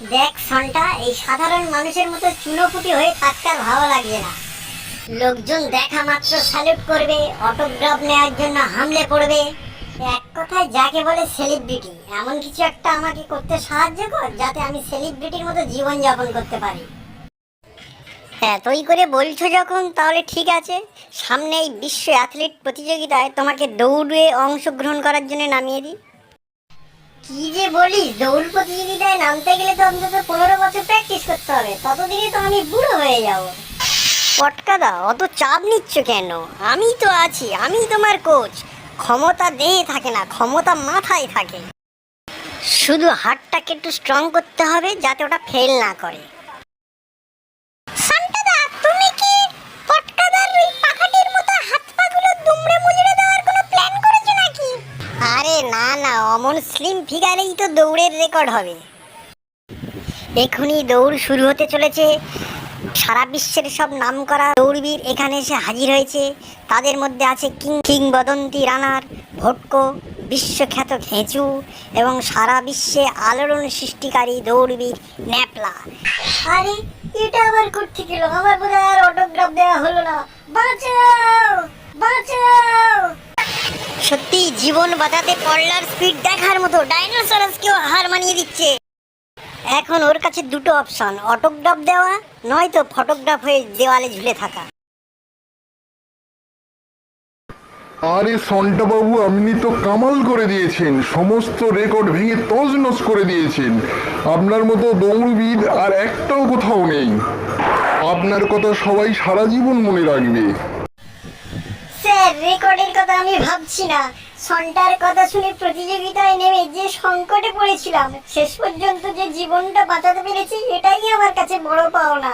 দেখ সন্টা, এই সাধারণ মানুষের মতো চুনোপুটি হয়ে থাকতে আর ভালো লাগছে না। লোকজন দেখা মাত্র স্যালুট করবে, অটোগ্রাফ নেওয়ার জন্য হামলে পড়বে। এক কথায় যাকে বলে সেলিব্রিটি। এমন কিছু একটা আমাকে করতে সাহায্য কর, যাতে আমি সেলিব্রিটির মতো জীবন যাপন করতে পারি। এতই করে বলছো যখন, তাহলে ঠিক আছে। সামনে এই বিশ্ব অ্যাথলিট প্রতিযোগিতায় তোমাকে দৌড়ে অংশগ্রহণ করার জন্য নামিয়ে দিই। কি যে বলিস, দৌড় প্রতিযোগিতায় নামতে গেলে তো অন্তত 15 বছর প্র্যাকটিস করতে হবে, ততদিনে তো আমি বুড়ো হয়ে যাব। পটকাদা, অত চাপ নিচ্ছ কেন? আমি তো আছি, আমি তোমার কোচ। ক্ষমতা দেহে থাকে না, ক্ষমতা মাথায় থাকে। শুধু হাতটাকে একটু স্ট্রং করতে হবে, যাতে ওটা ফেল না করে। সান্টাদা, তুমি কি পটকাদার ওই পাখাটির মতো হাত পাগুলো দুমড়ে মুচড়ে দেওয়ার কোনো প্ল্যান করেছো নাকি? আরে না না, অমন স্লিম ফিগারেই তো দৌড়ের রেকর্ড হবে। এখনই দৌড় শুরু হতে চলেছে। সারা বিশ্বের সব নামকরা দৌড়বীর এখানে এসে হাজির হয়েছে। তাদের মধ্যে আছে কিংবদন্তি রানার ভটকো, বিশ্বখ্যাত ঘেঁচু এবং সারা বিশ্বে আলোড়ন সৃষ্টিকারী দৌড়বীর ন্যাপলা। আরে এটা আবার করতে গেল, আমার বোধহয় আর অটোগ্রাফ দেওয়া হলো না। বাঁচাও বাঁচাও! সত্যি জীবন বাঁচাতে পড়লার স্পিড দেখার মতো, ডাইনোসরাসকেও হার মানিয়ে দিচ্ছে। এখন ওর কাছে দুটো অপশন, অটোগ্রাফ দেওয়া নয়তো ফটোগ্রাফ হয়ে দেওয়ালে ঝুলে থাকা। আরে সন্টা বাবু, আপনি তো কামাল করে দিয়েছেন, সমস্ত রেকর্ড ভেঙে তছনছ করে দিয়েছেন। আপনার মতো দৌড়বীর আর একটাও কোথাও নেই। আপনার কথা সবাই সারা জীবন মনে রাখবে। স্যার, রেকর্ডের কথা আমি ভাবছি না। সন্টার কথা শুনে প্রতিযোগিতায় নেমে যে সংকটে পড়েছিলাম, শেষ পর্যন্ত যে জীবনটা বাঁচাতে পেরেছি, এটাই আমার কাছে বড় পাওনা।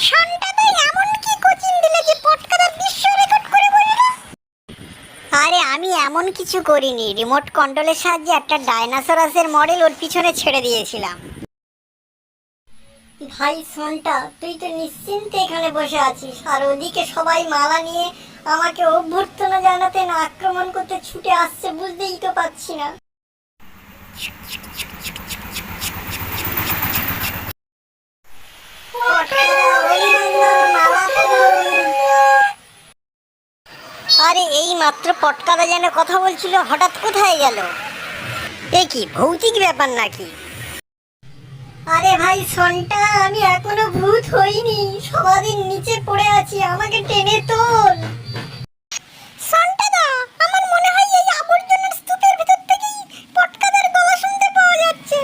সন্টা তো এমন কি কোচিং দিলে যে পটকাদার বিশ্ব রেকর্ড করে বলল? আরে আমি এমন কিছু করিনি, রিমোট কন্ট্রোলের সাহায্যে একটা ডাইনোসরাসের মডেল ওর পিছনে ছেড়ে দিয়েছিলাম। ভাই সন্টা, তুই তো নিশ্চিন্তে এখানে বসে আছিস, আর ওদিকে সবাই মালা নিয়ে আমাকে অভ্যর্থনা জানাতে না আক্রমণ করতে ছুটে আসছে, বুঝতেই তো পারছি না। আরে এই মাত্র পটকাদা যেন কথা বলছিল, হঠাৎ কোথায় গেল? এ কি ভৌতিক ব্যাপার নাকি? আরে ভাই সন্টা, আমি এখনো ভূত হইনি, সমাধির নিচে পড়ে আছি, আমাকে টেনে তোল। সন্টাদা, আমার মনে হয় এই আবর্জনার স্তূপের ভিতর থেকেই পটকাদার গলা শুনতে পাওয়া যাচ্ছে।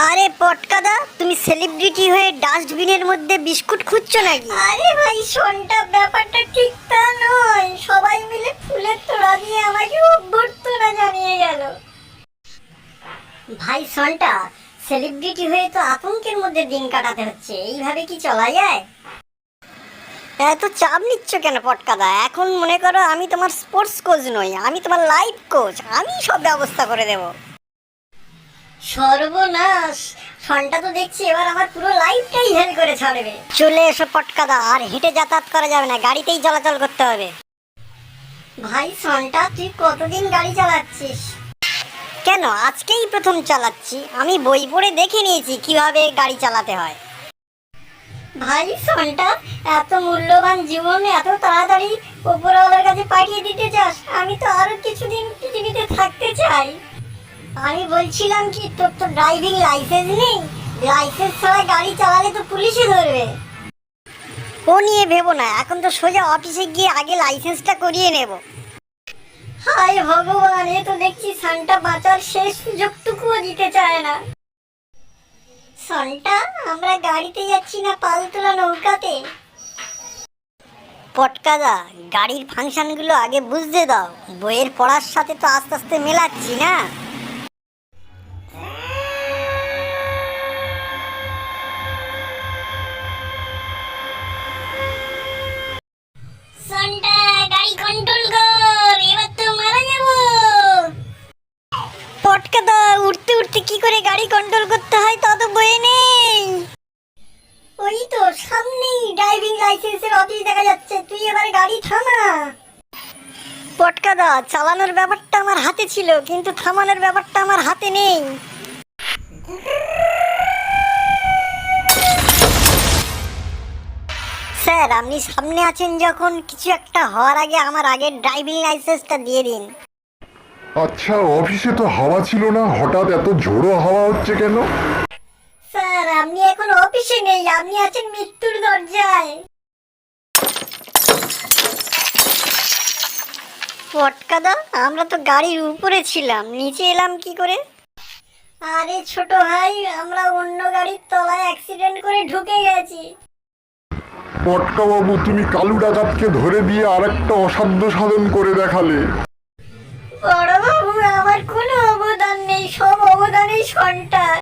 আরে পটকাদা, তুমি সেলিব্রিটি হয়ে ডাস্টবিনের মধ্যে বিস্কুট খুঁজছো নাকি? আরে ভাই সন্টা, ব্যাপারটা ঠিক তা নয়। সবাই মিলে ফুলের তোড়া দিয়ে আমাকে অভ্যর্থনা জানিয়ে গেল। ভাই সন্টা, সেলিব্রিটি হয়ে তো আতঙ্কের মধ্যে দিন কাটাতে হচ্ছে, এইভাবে কি চলা যায়? এত চাপ নিচ্ছ কেন পটকাদা? এখন মনে করো আমি তোমার স্পোর্টস কোচ নই, আমি তোমার লাইফ কোচ, আমি সব ব্যবস্থা করে দেব। সর্বনাশ! সন্টা তো দেখছি এবার আমার পুরো লাইফটাই হেল করে ছাড়বে। চলে এসো পটকাদা, আর হেঁটে যাতায়াত করা যাবে না, গাড়িতেই চলাচল করতে হবে। ভাই সন্টা, তুই কতদিন গাড়ি চালাচ্ছিস? কেন, আজকেই প্রথম চালাচ্ছি। আমি বই পড়ে দেখে নিয়েছি কিভাবে গাড়ি চালাতে হয়। ভাই সন্টা, এত মূল্যবান জীবন এত তাড়াতাড়ি উপরওয়ালার কাছে পাঠিয়ে দিতে চাস? আমি তো আরো কিছুদিন পৃথিবীতে থাকতে চাই। আমি বলছিলাম কি, তোর তো ড্রাইভিং লাইসেন্স নেই। লাইসেন্স ছাড়া গাড়ি চালালে তো পুলিশে ধরবে। ও নিয়ে ভেবো না, এখন তো সোজা অফিসে গিয়ে আগে লাইসেন্সটা করিয়ে নেব। হায় ভগবান, এ তো দেখছি সান্টা বাঁচার শেষ সুযোগটুকুও দিতে চায় না। সান্টা, আমরা গাড়িতে যাচ্ছি না পালতোলা নৌকাতে? পটকাদা, গাড়ির ফাংশনগুলো আগে বুঝতে দাও। বইয়ের পড়ার সাথে তো আস্তে আস্তে মেলাচ্ছি না। সান্টা, গাড়ি কন্ট্রোল কর, এবার তো মারা যাবো। পটকাদা, উঠতে উঠতে কি করে গাড়ি কন্ট্রোল করতে হয় তা তো বইয়ে নেই। ওই তো সামনেই ড্রাইভিং লাইসেন্সের অফিস দেখা যাচ্ছে, তুই এবার গাড়ি থামা। পটকাদা, চালানোর ব্যাপারটা আমার হাতে ছিল, কিন্তু থামানোর ব্যাপারটা আমার হাতে নেই। স্যার, আপনি সামনে আছেন যখন, কিছু একটা হওয়ার আগে আমার আগের ড্রাইভিং লাইসেন্সটা দিয়ে দিন। আচ্ছা, অফিসে তো হাওয়া ছিল না, হঠাৎ এত ঝোড়ো হাওয়া হচ্ছে কেন? স্যার, আপনি এখন অফিসে নেই, আপনি আছেন মৃত্যুর দরজায়। পটকাদা, আমরা তো গাড়ির উপরে ছিলাম, নিচে এলাম কি করে? আরে ছোট ভাই, আমরা অন্য গাড়ির তলায় অ্যাক্সিডেন্ট করে ঢুকে গেছি। পটকা বাবু, তুমি কালু ডাকাতকে ধরে দিয়ে আরেকটা অসাধ্য সাধন করে দেখালে। বড় বাবু, আমার কোনো অবদান নেই, সব অবদানই সন্টার।